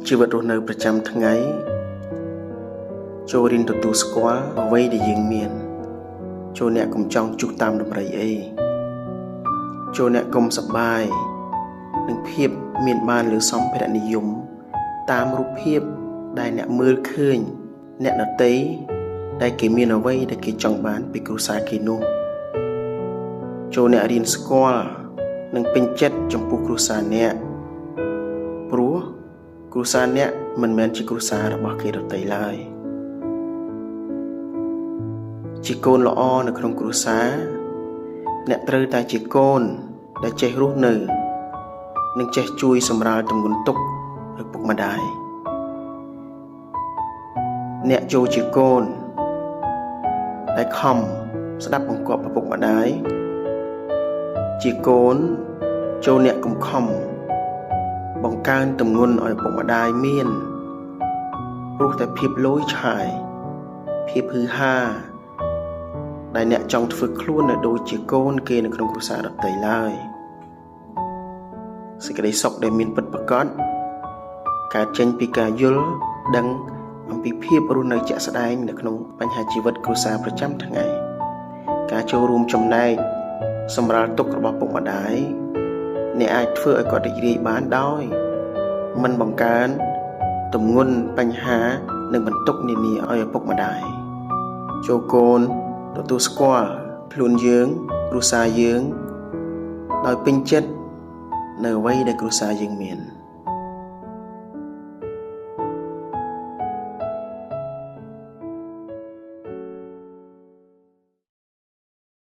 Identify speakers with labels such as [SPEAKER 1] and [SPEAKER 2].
[SPEAKER 1] ជីវិតរស់នៅប្រចាំថ្ងៃចូលរៀនទទួលស្គាល់អ្វីដែលយើងមានចូលអ្នកកុំចង់ជុះតាមតម្រូវអីចូលអ្នកកុំសប្បាយនឹងភាពមានបានលើសម្ភារៈនិយមតាមរូបភាពដែលអ្នកមើលឃើញអ្នកដទៃដែលគេមានអ្វីដែលគេចង់បានពីគ្រួសារគេនោះចូលអ្នករៀនស្គាល់និងពេញចិត្តចំពោះគ្រួសារអ្នកព្រោះគ្រួសារអ្នកមិនមែនជាគ្រួសាររបស់គេដទៃឡើយជាកូនល្អនៅក្នុងគ្រួសារអ្នកត្រូវតែជាកូនដែលចេះរស់នៅនិងចេះជួយសម្រាលទម្ងន់ទុក្ខឪពុកម្ដាយអ្នកចូលជាកូនដែលខំស្ដាប់បង្គាប់ឪពុកម្ដាយជាកូនចូលអ្នកកុំខំបង្កើនទម្ងន់ឲ្យឪពុកម្ដាយមានព្រោះតែភាពលយឆាយភាពហឺហាដែលអ្នកចង់ធ្វើខ្លួននៅដូចជាកូនគេនៅក្នុងគ្រួសារដទៃឡើយសេចក្តីសុខដែលមានពិតប្រាកដកើតចេញពីការយល់ដឹងអំពីភាពរស់នៅជាក់ស្ដែងនៅក្នុងបញ្ហាជីវិតគ្រួសារប្រចាំថ្ងៃការចូលរួមចំណែកសម្រាលទុក្ខរបស់ពុកម្ដាយអ្នកអាចធ្វើឲ្យគាត់រីករាយបានដោយមិនបង្កើនទម្ងន់បញ្ហានិងបន្ទុកនានាឲ្យឪពុកម្ដាយចូលកូនទទួលស្គាល់ខ្លួនយើងគ្រួសារយើងដោយពេញចិត្តនៅអ្វីដែលគ្រួសារយើងមាន